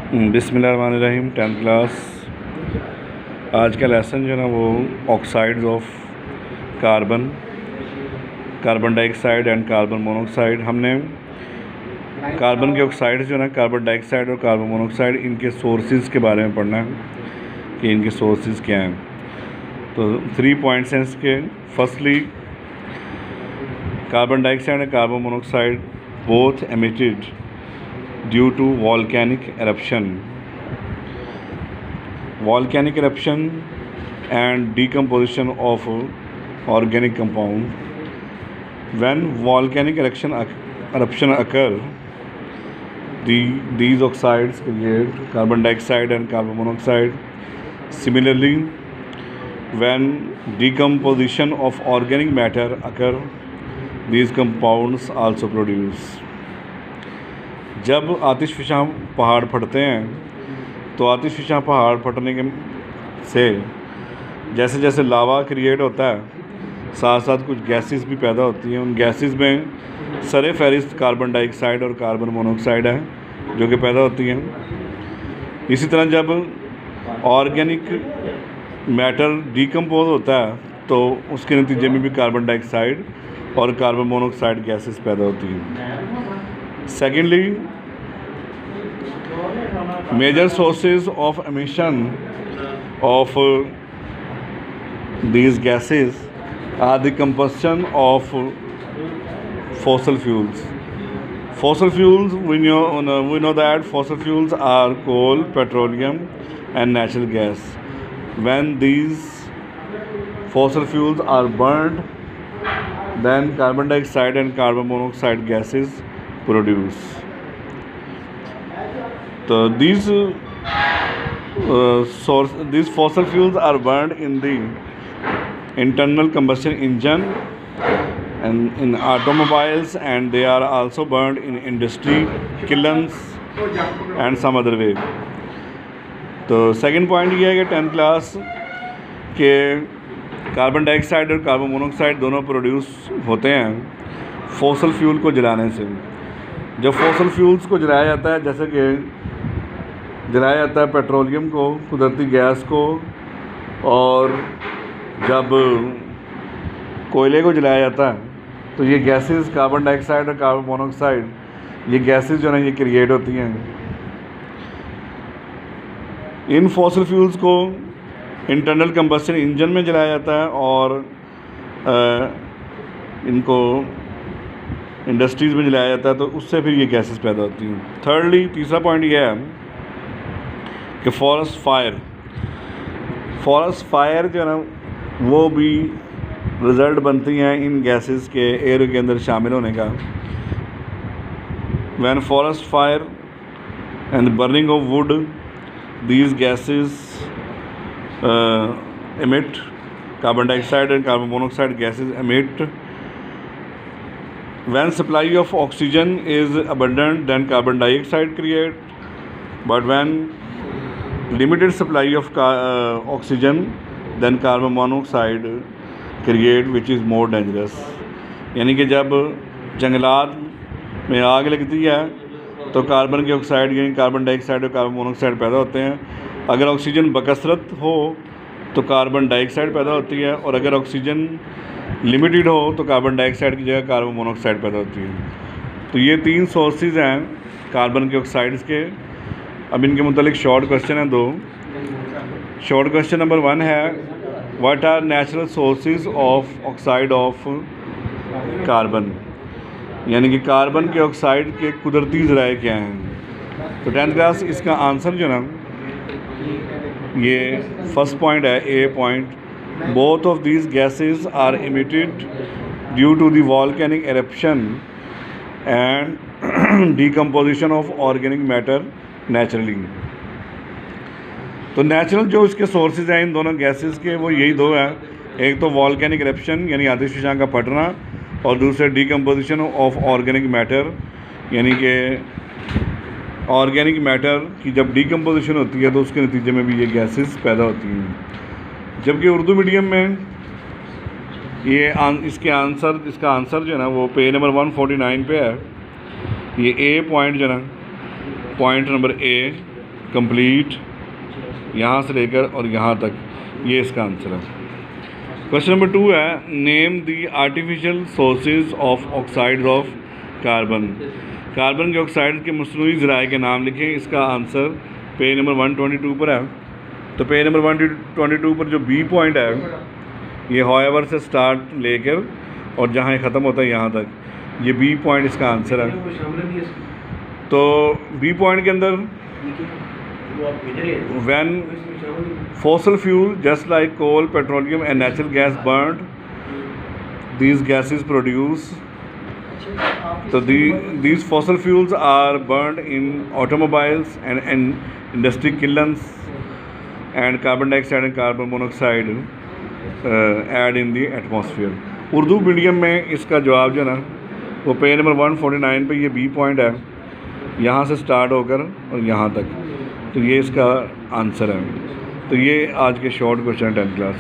बिस्मिल्लाहिर्रहमानिर्रहीम 10th class. आज का लेसन जो है ना वो oxides of carbon, carbon dioxide and carbon monoxide. हमने कार्बन के ऑक्साइड्स जो है ना, कार्बन डाइऑक्साइड और कार्बन मोनोऑक्साइड, इनके सोर्सेज के बारे में पढ़ना है कि इनके सोर्सेज क्या हैं। तो 3 पॉइंट्स हैं इसके। Firstly, carbon dioxide and carbon monoxide both emitted due to volcanic eruption and decomposition of organic compound. When volcanic eruption occur, these oxides create carbon dioxide and carbon monoxide. Similarly, when decomposition of organic matter occur, these compounds also produce. जब आतिशफ़शां पहाड़ फटते हैं तो आतिशफ़शां पहाड़ फटने के से जैसे जैसे लावा क्रिएट होता है, साथ साथ कुछ गैसेस भी पैदा होती हैं। उन गैसेस में सरे फहरिस्त कार्बन डाइऑक्साइड और कार्बन मोनोऑक्साइड है जो कि पैदा होती हैं। इसी तरह जब ऑर्गेनिक मैटर डिकम्पोज होता है तो उसके नतीजे में भी कार्बन डाइऑक्साइड और कार्बन मोनोऑक्साइड गैसेस पैदा होती हैं। Secondly, major sources of emission of these gases are the combustion of fossil fuels. Fossil fuels, we know that fossil fuels are coal, petroleum and natural gas. When these fossil fuels are burned, then carbon dioxide and carbon monoxide gases produce. So these fossil fuels are burned in the internal combustion engine and in automobiles, and they are also burned in industry, kilns and some other way. तो second point ये है कि 10th class के carbon dioxide और carbon monoxide दोनों produce होते हैं fossil fuel को जलाने से। जब फॉसल फ्यूल्स को जलाया जाता है, जैसे कि जलाया जाता है पेट्रोलियम को, कुदरती गैस को, और जब कोयले को जलाया जाता है तो ये गैसेस कार्बन डाइऑक्साइड और कार्बन मोनोऑक्साइड, ये गैसेस जो है ये क्रिएट होती हैं। इन फॉसल फ्यूल्स को इंटरनल कंबस्शन इंजन में जलाया जाता है और इनको इंडस्ट्रीज़ में जलाया जाता है, तो उससे फिर ये गैसेस पैदा होती हैं। थर्डली, तीसरा पॉइंट ये है कि फॉरेस्ट फायर जो है ना वो भी रिज़ल्ट बनती हैं इन गैसेस के एयर के अंदर शामिल होने का। When forest fire and burning of would, these gases emit carbon dioxide and carbon monoxide gases emit. When supply of oxygen is abundant, then carbon dioxide create, but when limited supply of oxygen, then carbon monoxide create, which is more dangerous. यानी कि जब जंगलात में आग लगती है तो carbon के ऑक्साइड यानी कार्बन डाइऑक्साइड और कार्बन मोनोऑक्साइड पैदा होते हैं। अगर ऑक्सीजन बकसरत हो तो कार्बन डाइऑक्साइड पैदा होती है, और अगर ऑक्सीजन लिमिटेड हो तो कार्बन डाइऑक्साइड की जगह कार्बन मोनोऑक्साइड पैदा होती है। तो ये 3 सोर्सेज हैं कार्बन के ऑक्साइड्स के। अब इनके मुतालिक शॉर्ट क्वेश्चन हैं 2। शॉर्ट क्वेश्चन नंबर 1 है, what are natural sources of oxide of carbon, यानी कि कार्बन के ऑक्साइड के कुदरती ज़राए क्या हैं। तो 10th क्लास इसका आंसर जो ना ये फर्स्ट पॉइंट है, A point. Both of these gases are emitted due to the volcanic eruption and decomposition of organic matter naturally. तो नेचुरल जो इसके सोर्सेज हैं इन दोनों गैसेस के, वो यही 2 हैं। एक तो वॉल्केनिक एरप्शन यानी आतिशफ़शां का फटना, और दूसरे डिकम्पोजिशन ऑफ ऑर्गेनिक मैटर, यानी कि ऑर्गेनिक मैटर की जब डिकम्पोजिशन होती है तो उसके नतीजे में भी ये गैसेस पैदा होती हैं। जबकि उर्दू मीडियम में ये इसका आंसर जो है ना वो पेज नंबर 149 पे है। ये ए पॉइंट जो है ना, पॉइंट नंबर ए कंप्लीट, यहाँ से लेकर और यहाँ तक, ये इसका आंसर है। क्वेश्चन नंबर 2 है, name the artificial sources of oxides of carbon. Carbon के ऑक्साइड के मसनूई ज़राए के नाम लिखें। इसका आंसर पेज नंबर 122 पर है। तो पेज नंबर 122 पर जो बी पॉइंट है, ये हाउएवर से स्टार्ट लेकर और जहाँ ये ख़त्म होता है यहाँ तक, ये बी पॉइंट इसका आंसर है। तो बी पॉइंट के अंदर when fossil fuel just like coal, petroleum and natural gas burned, these gases produce, so these fossil fuels are burned in automobiles and industry kilns, and carbon dioxide and carbon monoxide add in the atmosphere। Urdu medium में इसका जवाब जो है ना, वो page number 149 पे ये B point है, यहाँ से स्टार्ट होकर और यहाँ तक, तो ये इसका आंसर है। तो ये आज के शॉर्ट क्वेश्चन 10th क्लास।